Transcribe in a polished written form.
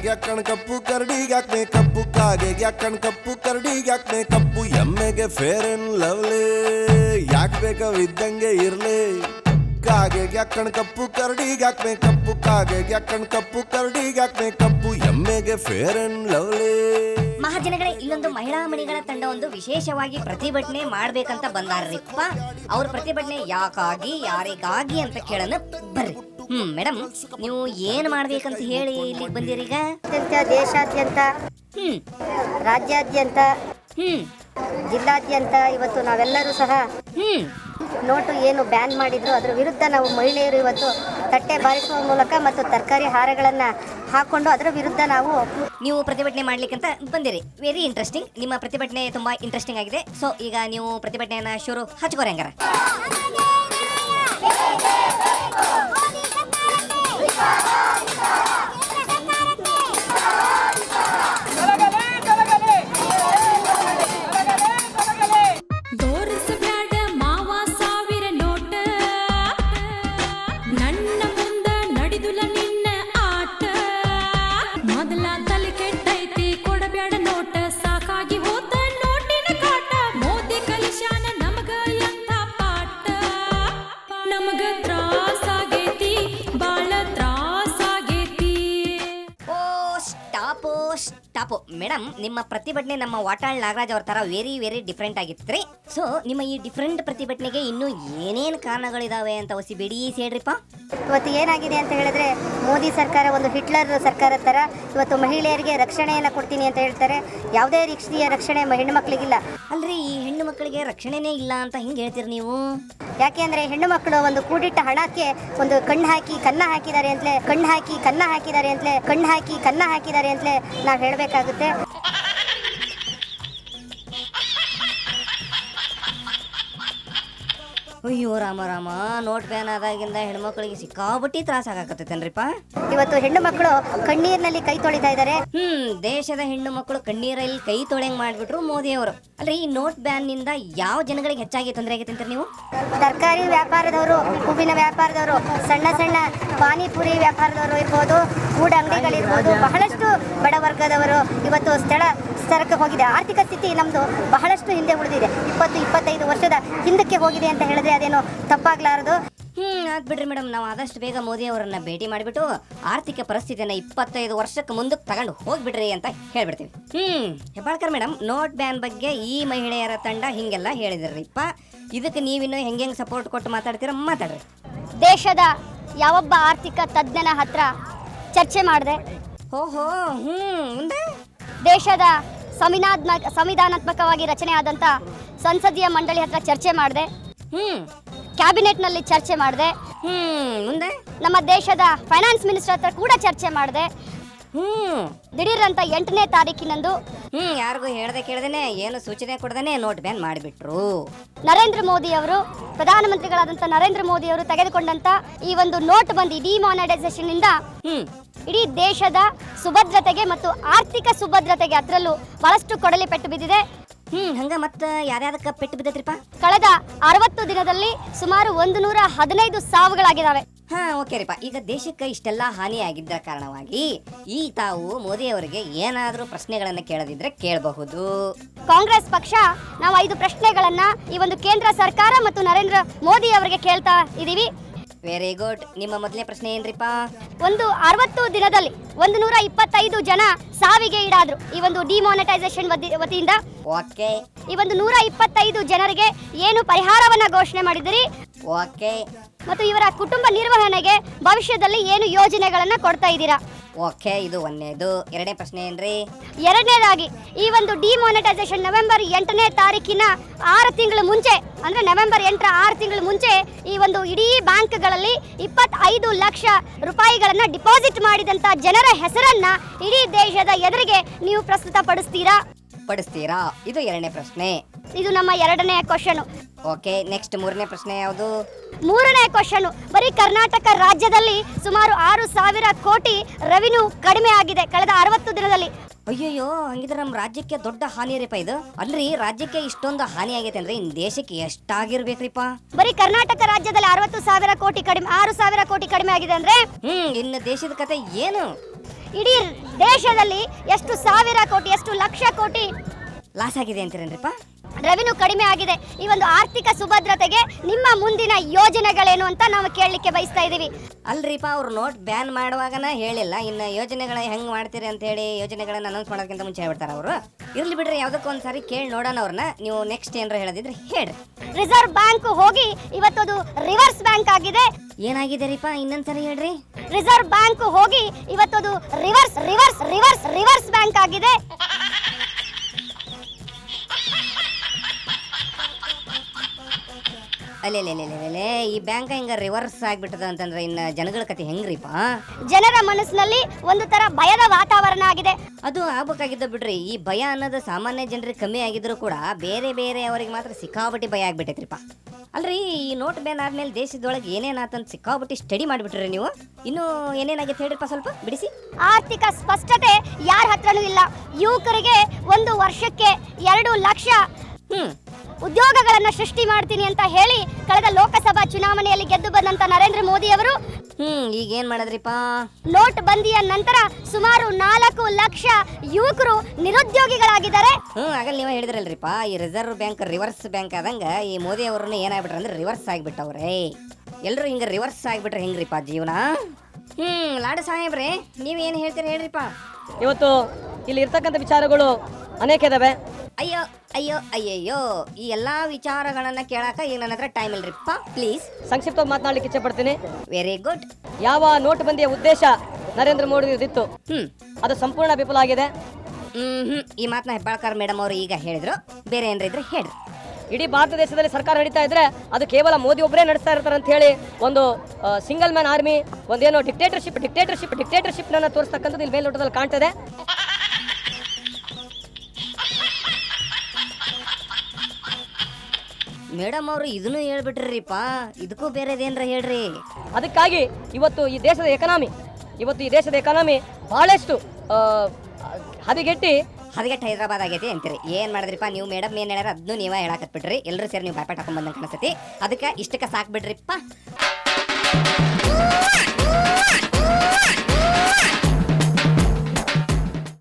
ಯಾಕಣ್ ಕಪ್ಪು ಕರಡಿಗೆ ಯಾಕೆ ಕಪ್ಪು ಕಾಗೆಗೆ ಯಾಕಣ್ ಕಪ್ಪು ಕರಡಿಗೆ ಯಾಕೆ ಕಪ್ಪು ಎಮ್ಮೆಗೆ fair and lovely ಯಾಕೆ ಬೇಕಾವಿದ್ದಂಗೆ ಇರ್ಲಿ ಕಾಗೆಗೆ ಯಾಕಣ್ ಕಪ್ಪು ಕರಡಿಗೆ ಯಾಕೆ ಕಪ್ಪು ಕಾಗೆಗೆ ಯಾಕಣ್ ಕಪ್ಪು ಕರಡಿಗೆ ಯಾಕೆ ಕಪ್ಪು ಎಮ್ಮೆಗೆ ಫೇರ್ ಅಂಡ್ ಲವ್ಲಿ. ಮಹಾಜನಗಳೇ, ಇಲ್ಲೊಂದು ಮಹಿಳಾ ಮಣಿಗಳ ತಂಡ ಒಂದು ವಿಶೇಷವಾಗಿ ಪ್ರತಿಭಟನೆ ಮಾಡ್ಬೇಕಂತ ಬಂದಾರ್ರಿಪ್ಪ. ಅವ್ರ ಪ್ರತಿಭಟನೆ ಯಾಕಾಗಿ ಯಾರಿಗಾಗಿ ಅಂತ ಕೇಳೋಣ ಬರ್ರಿ. ಮೇಡಮ್, ನೀವು ಏನ್ ಮಾಡ್ಬೇಕಂತ ಹೇಳಿ ಇಲ್ಲಿಗೆ ಬಂದಿರೀಗ? ದೇಶಾದ್ಯಂತ, ರಾಜ್ಯಾದ್ಯಂತ, ಜಿಲ್ಲಾದ್ಯಂತ ಇವತ್ತು ನಾವೆಲ್ಲರೂ ಸಹ ನೋಟು ಏನು ಬ್ಯಾನ್ ಮಾಡಿದ್ರು ಅದರ ವಿರುದ್ಧ ನಾವು ಮಹಿಳೆಯರು ಇವತ್ತು ತಟ್ಟೆ ಬಾರಿಸುವ ಮೂಲಕ ಮತ್ತು ತರಕಾರಿ ಹಾರಗಳನ್ನ ಹಾಕೊಂಡು ಅದರ ವಿರುದ್ಧ ನೀವು ಪ್ರತಿಭಟನೆ ಮಾಡ್ಲಿಕ್ಕಂತ ಬಂದಿರಿ. Very interesting. ನಿಮ್ಮ ಪ್ರತಿಭಟನೆ ತುಂಬಾ ಇಂಟ್ರೆಸ್ಟಿಂಗ್ ಆಗಿದೆ. ಸೊ ಈಗ ನೀವು ಪ್ರತಿಭಟನೆಯನ್ನ ಶುರು ಹಚ್ಕೋರಿ ಹಂಗಾರ. ಮೇಡಮ್, ನಿಮ್ಮ ಪ್ರತಿಭಟನೆ ನಮ್ಮ ವಾಟಾಳ್ ನಾಗರಾಜ್ ಅವ್ರ ತರ ವೆರಿ ವೆರಿ ಡಿಫ್ರೆಂಟ್ ಆಗಿತ್ರಿ. ಸೊ ನಿಮ್ಮ ಈ ಡಿಫ್ರೆಂಟ್ ಪ್ರತಿಭಟನೆಗೆ ಇನ್ನೂ ಏನೇನು ಕಾರಣಗಳಿದಾವೆ ಅಂತ ಹೊಸಿ ಬಿಡಿ ಹೇಳ್ರಿಪ್ಪ. ಇವತ್ತು ಏನಾಗಿದೆ ಅಂತ ಹೇಳಿದ್ರೆ, ಮೋದಿ ಸರ್ಕಾರ ಒಂದು ಹಿಟ್ಲರ್ ಸರ್ಕಾರ ತರ ಇವತ್ತು ಮಹಿಳೆಯರಿಗೆ ರಕ್ಷಣೆಯನ್ನ ಕೊಡ್ತೀನಿ ಅಂತ ಹೇಳ್ತಾರೆ. ಯಾವುದೇ ರೀತಿಯ ರಕ್ಷಣೆ ಹೆಣ್ಣು ಮಕ್ಕಳಿಗಿಲ್ಲ. ಅಲ್ರಿ, ಈ ಹೆಣ್ಣು ಮಕ್ಕಳಿಗೆ ರಕ್ಷಣೆನೇ ಇಲ್ಲ ಅಂತ ಹಿಂಗೆ ಹೇಳ್ತೀರಿ ನೀವು? ಯಾಕೆ ಅಂದ್ರೆ ಹೆಣ್ಣು ಮಕ್ಕಳು ಒಂದು ಕೂಡಿಟ್ಟ ಹಣಕ್ಕೆ ಒಂದು ಕಣ್ಣು ಹಾಕಿ ಕನ್ನ ಹಾಕಿದ್ದಾರೆ ಅಂತಲೇ, ಕಣ್ಣು ಹಾಕಿ ಕನ್ನ ಹಾಕಿದ್ದಾರೆ ಅಂತಲೇ, ಕಣ್ಣು ಹಾಕಿ ಕನ್ನ ಹಾಕಿದ್ದಾರೆ ಅಂತಲೇ ನಾವು ಹೇಳಬೇಕಾಗುತ್ತೆ. ಅಯ್ಯೋ ರಾಮ ರಾಮ, ನೋಟ್ ಬ್ಯಾನ್ ಆದಾಗಿಂದ ಹೆಣ್ಮಕ್ಳಿಗೆ ಸಿಕ್ಕಾಬಟ್ಟಿ ತ್ರಾಸ ಆಗಾಕತ್ತೇನ್ರಿಪ್ಪ. ಇವತ್ತು ಹೆಣ್ಣು ಮಕ್ಕಳು ಕಣ್ಣೀರಿನಲ್ಲಿ ಕೈ ತೊಳಿತಾ ಇದ್ದಾರೆ. ದೇಶದ ಹೆಣ್ಣು ಮಕ್ಕಳು ಕಣ್ಣೀರಲ್ಲಿ ಕೈ ತೊಳೆಂಗ್ ಮಾಡ್ಬಿಟ್ರು ಮೋದಿ ಅವರು. ಅಲ್ರಿ, ಈ ನೋಟ್ ಬ್ಯಾನ್ ನಿಂದ ಯಾವ ಜನಗಳಿಗೆ ಹೆಚ್ಚಾಗಿ ತೊಂದರೆ ಆಗೈತೆ ಅಂತ ನೀವು? ತರಕಾರಿ ವ್ಯಾಪಾರದವರು, ಹೂವಿನ ವ್ಯಾಪಾರದವರು, ಸಣ್ಣ ಸಣ್ಣ ಪಾನಿಪುರಿ ವ್ಯಾಪಾರದವರು ಇರ್ಬೋದು, ಗೂಡು ಅಂಗಡಿಗಳಿರ್ಬೋದು, ಬಹಳಷ್ಟು ಬಡವರ್ಗದವರು ಇವತ್ತು ಸ್ಥಳಕ್ಕೆ ಹೋಗಿದೆ. ಆರ್ಥಿಕ ಸ್ಥಿತಿ ನಮ್ದು ಬಹಳಷ್ಟು ಹಿಂದೆ ಉಳಿದಿದೆ. 20-25 ವರ್ಷದ ಹಿಂದಕ್ಕೆ ಹೋಗಿದೆ ಅಂತ ಹೇಳಿದ್ರೆ ಅದೇನೋ ತಪ್ಪಾಗ್ಲಾರದು. ಬಿಡ್ರಿ ಮೇಡಮ್, ನಾವು ಆದಷ್ಟು ಬೇಗ ಮೋದಿ ಅವರನ್ನ ಭೇಟಿ ಮಾಡಿಬಿಟ್ಟು ಆರ್ಥಿಕ ಪರಿಸ್ಥಿತಿಯನ್ನ 25 ವರ್ಷಕ್ಕೆ ಮುಂದಕ್ಕೆ ತಗೊಂಡು ಹೋಗ್ಬಿಡ್ರಿ ಅಂತ ಹೇಳ್ಬಿಡ್ತೀವಿ. ಹೆಬ್ಬಾಳ್ಕರ್ ಮೇಡಮ್, ನೋಟ್ ಬ್ಯಾನ್ ಬಗ್ಗೆ ಈ ಮಹಿಳೆಯರ ತಂಡ ಹಿಂಗೆಲ್ಲ ಹೇಳಿದ್ರಿಪ್ಪ. ಇದಕ್ಕೆ ನೀವಿನ್ನು ಹೆಂಗೆ ಸಪೋರ್ಟ್ ಕೊಟ್ಟು ಮಾತಾಡ್ತೀರ? ಮಾತಾಡ್ರಿ. ದೇಶದ ಯಾವೊಬ್ಬ ಆರ್ಥಿಕ ತಜ್ಞನ ಹತ್ರ ಚರ್ಚೆ ಮಾಡಿದೆ. ಓಹೋ, ಮುಂದೆ ದೇಶದ ಸಂವಿಧಾನಾತ್ಮಕವಾಗಿ ರಚನೆ ಆದಂತ ಸಂಸದೀಯ ಮಂಡಳಿ ಹತ್ರ ಚರ್ಚೆ ಮಾಡಿದೆ. ಕ್ಯಾಬಿನೆಟ್ ನಲ್ಲಿ ಚರ್ಚೆ ಮಾಡಿದೆ. ಮುಂದೆ ನಮ್ಮ ದೇಶದ ಫೈನಾನ್ಸ್ ಮಿನಿಸ್ಟರ್ ಹತ್ರ ಕೂಡ ಚರ್ಚೆ ಮಾಡಿದೆ. ದಿಢೀರ್ ಅಂತ 8ನೇ ತಾರೀಕಿನಂದು ಯಾರಿಗೂ ಹೇಳ್ದೆ ಕೇಳ್ದೇನೆ, ಏನು ಸೂಚನೆ ಕೊಡದೇನೆ ನೋಟ್ ಬ್ಯಾನ್ ಮಾಡಿಬಿಟ್ರು. ನರೇಂದ್ರ ಮೋದಿ ಅವರು, ಪ್ರಧಾನಮಂತ್ರಿಗಳಾದಂತ ನರೇಂದ್ರ ಮೋದಿ ಅವರು ತೆಗೆದುಕೊಂಡಂತ ಈ ಒಂದು ನೋಟ್ ಬಂದಿ ಡಿಮಾನಿಟೈಸೇಷನ್ ಇಂದ ಇಡೀ ದೇಶದ ಸುಭದ್ರತೆಗೆ ಮತ್ತು ಆರ್ಥಿಕ ಸುಭದ್ರತೆಗೆ ಅದರಲ್ಲೂ ಬಹಳಷ್ಟು ಕೊಡಲಿ ಪೆಟ್ಟು ಬಿದ್ದಿದೆ. ಹಂಗ ಮತ್ತ ಯಾರ್ಯಾದಕ್ಕ ಪೆಟ್ಟು ಬಿದ್ದೈತ್ರಿಪ್ಪ? ಕಳೆದ 60 ದಿನದಲ್ಲಿ ಸುಮಾರು 115 ಸಾವುಗಳಾಗಿದ್ದಾವೆ. ಓಕೆ ರೀಪ. ಈಗ ದೇಶಕ್ಕೆ ಇಷ್ಟೆಲ್ಲ ಹಾನಿ ಆಗಿದ್ದ ಕಾರಣವಾಗಿ ಈ ತಾವು ಮೋದಿ ಅವರಿಗೆ ಏನಾದರೂ ಪ್ರಶ್ನೆಗಳನ್ನ ಕೇಳದಿದ್ರೆ ಕೇಳಬಹುದು. ಕಾಂಗ್ರೆಸ್ ಪಕ್ಷ ನಾವು 5 ಪ್ರಶ್ನೆಗಳನ್ನ ಈ ಒಂದು ಕೇಂದ್ರ ಸರ್ಕಾರ ಮತ್ತು ನರೇಂದ್ರ ಮೋದಿ ಅವರಿಗೆ ಕೇಳ್ತಾ ಇದೀವಿ. Very good. ನಿಮ್ಮ ಮೊದಲನೇ ಪ್ರಶ್ನೆ ಏನ್ರಿಪ್ಪ? 60 ದಿನದಲ್ಲಿ 125 ಜನ ಸಾವಿಗೆ ಈಡಾದ್ರು ಈ ಒಂದು ಡಿಮಾನಿಟೈಸೇಷನ್ ವತಿಯಿಂದ. ಓಕೆ. ಈ ಒಂದು 125 ಜನರಿಗೆ ಏನು ಪರಿಹಾರವನ್ನ ಘೋಷಣೆ ಮಾಡಿದಿರಿ? ಓಕೆ. ಮತ್ತು ಇವರ ಕುಟುಂಬ ನಿರ್ವಹಣೆಗೆ ಭವಿಷ್ಯದಲ್ಲಿ ಏನು ಯೋಜನೆಗಳನ್ನ ಕೊಡ್ತಾ ಇದ್ದೀರಾ? ಓಕೆ, ಇದು ಒಂದನೇದು. ಎರಡನೇ ಪ್ರಶ್ನೆ ಏನ್ರಿ? ಎರಡನೇದಾಗಿ ಈ ಒಂದು ಡಿಮಾನಿಟೈಸೇಷನ್ ನವೆಂಬರ್ 8ನೇ ತಾರೀಕಿನ 6 ತಿಂಗಳು ಮುಂಚೆ, ಅಂದ್ರೆ ನವೆಂಬರ್ 8ರ 6 ತಿಂಗಳು ಮುಂಚೆ ಈ ಒಂದು ಇಡೀ ಬ್ಯಾಂಕ್ಗಳಲ್ಲಿ 25 ಲಕ್ಷ ರೂಪಾಯಿಗಳನ್ನ ಡಿಪಾಸಿಟ್ ಮಾಡಿದಂತ ಜನರ ಹೆಸರನ್ನ ಇಡೀ ದೇಶದ ಎದುರಿಗೆ ನೀವು ಪ್ರಸ್ತುತಪಡಿಸ್ತೀರಾ? ಇದು ಎರಡನೇ ಪ್ರಶ್ನೆ. ಇದು ನಮ್ಮ ಎರಡನೇ ಕ್ವಶನ್. ಓಕೆ, ನೆಕ್ಸ್ಟ್ ಮೂರನೇ ಪ್ರಶ್ನೆ ಯಾವುದು? ಮೂರನೇ ಕ್ವಶನ್, ಬರೀ ಕರ್ನಾಟಕ ರಾಜ್ಯದಲ್ಲಿ ಸುಮಾರು 6,000 ಕೋಟಿ ರೆವಿನ್ಯೂ ಕಡಿಮೆ ಆಗಿದೆ ಕಳೆದ 60 ದಿನದಲ್ಲಿ. ಅಯ್ಯಯ್ಯೋ, ಹಂಗಿದ್ರೆ ನಮ್ಮ ರಾಜ್ಯಕ್ಕೆ ದೊಡ್ಡ ಹಾನಿ ರೀಪ ಇದು. ಅಲ್ರಿ, ರಾಜ್ಯಕ್ಕೆ ಇಷ್ಟೊಂದು ಹಾನಿ ಆಗೈತೆ ಅಂದ್ರೆ ಇನ್ ದೇಶಕ್ಕೆ ಎಷ್ಟಾಗಿರ್ಬೇಕ್ರಿಪ್ಪ? ಬರೀ ಕರ್ನಾಟಕ ರಾಜ್ಯದಲ್ಲಿ 60,000 ಕೋಟಿ ಕಡಿಮೆ, 6,000 ಕೋಟಿ ಕಡಿಮೆ ಆಗಿದೆ ಅಂದ್ರೆ ಇನ್ನು ದೇಶದ ಕತೆ ಏನು? ಇಡೀ ದೇಶದಲ್ಲಿ ಎಷ್ಟು ಸಾವಿರ ಕೋಟಿ ಎಷ್ಟು ಲಕ್ಷ ಕೋಟಿ ಲಾಸ್ ಆಗಿದೆ ಅಂತೀರೇನ್ರಿಪ್ಪ? ರೆವಿನ್ಯೂ ಕಡಿಮೆ ಆಗಿದೆ. ಈ ಒಂದು ಆರ್ಥಿಕ ಸುಭದ್ರತೆಗೆ ನಿಮ್ಮ ಮುಂದಿನ ಯೋಜನೆಗಳೇನು ಅಂತ ನಾವು ಕೇಳಲಿಕ್ಕೆ ಬಯಸ್ತಾ ಇದ್ದೀವಿ. ಅಲ್ರಿಪ್ಪ, ಅವ್ರು ನೋಟ್ ಬ್ಯಾನ್ ಮಾಡುವಾಗನ ಹೇಳಿಲ್ಲ, ಇನ್ನು ಯೋಜನೆಗಳ ಹೆಂಗ್ ಮಾಡ್ತೀರಿ ಅಂತ ಹೇಳಿ ಯೋಜನೆಗಳನ್ನ ಅನೌನ್ಸ್ ಮಾಡೋದಕ್ಕಿಂತ ಮುಂಚೆ ಹೇಳ್ಬಿಡ್ತಾರ ಅವರು. ಇರ್ಲಿ ಬಿಡ್ರಿ, ಯಾವ್ದಕ್ಕೂ ಒಂದ್ಸಾರಿ ಕೇಳಿ ನೋಡೋಣ ಅವ್ರನ್ನ. ನೀವು ನೆಕ್ಸ್ಟ್ ಏನಾರ ಹೇಳದಿದ್ರೆ ಹೇಳ್ರಿ. ರಿಸರ್ವ್ ಬ್ಯಾಂಕ್ ಹೋಗಿ ಇವತ್ತದು ರಿವರ್ಸ್ ಬ್ಯಾಂಕ್ ಆಗಿದೆ. ಏನಾಗಿದೆ ರೀಪಾ? ಇನ್ನೊಂದ್ಸರಿ ಹೇಳ್ರಿ. ರಿಸರ್ವ್ ಬ್ಯಾಂಕ್ ಹೋಗಿ ಇವತ್ತದು reverse reverse reverse reverse bank ಆಗಿದೆ. ಅಲ್ಲೇ ಈ ಬ್ಯಾಂಕ್ ಹಿಂಗ ರಿವರ್ಸ್ ಆಗ್ಬಿಟ್ಟದ ಅಂತಂದ್ರೆ ಇನ್ನ ಜನಗಳ ಕತೆ ಹೆಂಗ್ರಿಪ್ಪ? ಜನರ ಮನಸ್ಸಿನಲ್ಲಿ ಒಂದು ತರ ಭಯದ ವಾತಾವರಣ ಆಗಿದೆ. ಅದು ಆಗ್ಬೇಕಾಗಿದ್ದ ಬಿಡ್ರಿ. ಈ ಭಯ ಅನ್ನೋದು ಸಾಮಾನ್ಯ ಜನರಿಗೆ ಕಮ್ಮಿ ಆಗಿದ್ರು ಕೂಡ ಬೇರೆ ಅವರಿಗೆ ಮಾತ್ರ ಸಿಕ್ಕಾಪಟ್ಟಿ ಭಯ ಆಗ್ಬಿಟ್ಟೈತ್ರಿಪ್ಪ. ಅಲ್ರಿ, ಈ ನೋಟ್ ಬ್ಯಾನ್ ಆದ್ಮೇಲೆ ದೇಶದೊಳಗೆ ಏನೇನಾತಂತ ಸಿಕ್ಕಾಪಟ್ಟಿ ಸ್ಟಡಿ ಮಾಡಿಬಿಟ್ರಿ ನೀವು. ಇನ್ನು ಏನೇನಾಗಿತ್ತು ಹೇಳ್ರಿಪ್ಪ, ಸ್ವಲ್ಪ ಬಿಡಿಸಿ. ಆರ್ಥಿಕ ಸ್ಪಷ್ಟತೆ ಯಾರ ಹತ್ರನೂ ಇಲ್ಲ. ಯುವಕರಿಗೆ 1 ವರ್ಷಕ್ಕೆ 2 ಲಕ್ಷ ಉದ್ಯೋಗಗಳನ್ನ ಸೃಷ್ಟಿ ಮಾಡ್ತೀನಿ ಅಂತ ಹೇಳಿ ಕಳೆದ ಲೋಕಸಭಾ ಚುನಾವಣೆಯಲ್ಲಿ ಗೆದ್ದು ಬಂದಂತ ನರೇಂದ್ರ ಮೋದಿ ಅವರು ಈಗ ಏನ್ ಮಾಡಿದ್ರಿಪ್ಪ? ನೋಟ್ ಬಂದಿಯ ನಂತರ ಸುಮಾರು 4 ಲಕ್ಷ ಯುವಕರು ನಿರುದ್ಯೋಗಿಗಳಾಗಿದ್ದಾರೆ. ಆಗಲ್ಲ ನೀವೇ ಹೇಳಿದ್ರಲ್ರಿಪ್ಪ, ಈ ರಿಸರ್ವ್ ಬ್ಯಾಂಕ್ ರಿವರ್ಸ್ ಬ್ಯಾಂಕ್ ಆದಂಗ ಈ ಮೋದಿ ಅವ್ರನ್ನ ಏನಾಗ್ಬಿಟ್ರ ಅಂದ್ರೆ ರಿವರ್ಸ್ ಆಗ್ಬಿಟ್ಟವ್ರೆ. ಎಲ್ರು ಹಿಂಗ ರಿವರ್ಸ್ ಆಗ್ಬಿಟ್ರೆ ಹೆಂಗ್ರಿಪ್ಪ ಜೀವನ? ಲಾಡ ಸಾಹೇಬ್ರೆ, ನೀವೇನು ಹೇಳ್ತೀರಿ ಹೇಳ್ರಿಪ್ಪ. ಇವತ್ತು ಇಲ್ಲಿ ಇರ್ತಕ್ಕಂಥ ವಿಚಾರಗಳು ಅನೇಕ ಇದಾವೆ. ಅಯ್ಯೋ ಅಯ್ಯೋ ಅಯ್ಯಯ್ಯೋ, ಈ ಎಲ್ಲಾ ವಿಚಾರಗಳನ್ನ ಕೇಳಾಕ ಈಗ ನನ್ನ ಹತ್ರ ಟೈಮ್ ಇಲ್ರಿಪ್ಪ, ಪ್ಲೀಸ್. ಸಂಕ್ಷಿಪ್ತವಾಗಿ ಮಾತನಾಡಲಿಕ್ಕೆ ಇಚ್ಛೆ ಪಡ್ತೀನಿ. Very good. ಯಾವ ನೋಟ್ ಬಂದಿಯ ಉದ್ದೇಶ ನರೇಂದ್ರ ಮೋದಿ ಇತ್ತು, ಅದು ಸಂಪೂರ್ಣ ವಿಫಲ ಆಗಿದೆ. ಈ ಮಾತನ್ನ ಹೆಬ್ಬಾಳ್ಕರ್ ಮೇಡಮ್ ಅವರು ಈಗ ಹೇಳಿದ್ರು. ಬೇರೆ ಏನ್ರ ಇದ್ರೆ ಹೇಳ್ರಿ. ಇಡೀ ಭಾರತ ದೇಶದಲ್ಲಿ ಸರ್ಕಾರ ನಡೀತಾ ಇದ್ರೆ ಅದು ಕೇವಲ ಮೋದಿ ಒಬ್ಬರೇ ನಡೆಸ್ತಾ ಇರ್ತಾರೆ ಅಂತ ಹೇಳಿ ಒಂದು ಸಿಂಗಲ್ ಮ್ಯಾನ್ ಆರ್ಮಿ, ಒಂದೇನೋ ಡಿಕ್ಟೇಟರ್ಶಿಪ್ ನನ್ನ ತೋರಿಸ್ತಕ್ಕಂಥದ್ದು ಇಲ್ಲಿ ಮೇಲ್ನೋಟದಲ್ಲಿ ಕಾಣ್ತದೆ. ಮೇಡಮ್ ಅವರು ಇದನ್ನು ಹೇಳ್ಬಿಟ್ರಿಪ್ಪ, ಇದಕ್ಕೂ ಬೇರೆದೇನ್ರ ಹೇಳ್ರಿ. ಅದಕ್ಕಾಗಿ ಇವತ್ತು ಈ ದೇಶದ ಎಕಾನಮಿ ಬಹಳಷ್ಟು ಹದಗೆಟ್ಟು ಹೈದರಾಬಾದ್ ಆಗೈತಿ ಅಂತೀರಿ. ಏನ್ ಮಾಡಿದ್ರಿಪ್ಪ ನೀವು? ಮೇಡಮ್ ಏನ್ ಹೇಳ್ಯಾರ ಅದನ್ನು ನೀವೇ ಹೇಳಾಕತ್ಬಿಟ್ರಿ. ಎಲ್ಲರೂ ಸೇರಿ ನೀವು ಬಾಯ್ಪಾಟ್ ಹಾಕೊಂಡ್ ಬಂದಂಗೆ ಕಾಣಿಸ್ತೈತಿ. ಅದಕ್ಕೆ ಇಷ್ಟಕ್ಕೆ ಸಾಕ್ಬಿಡ್ರಿಪ್ಪ.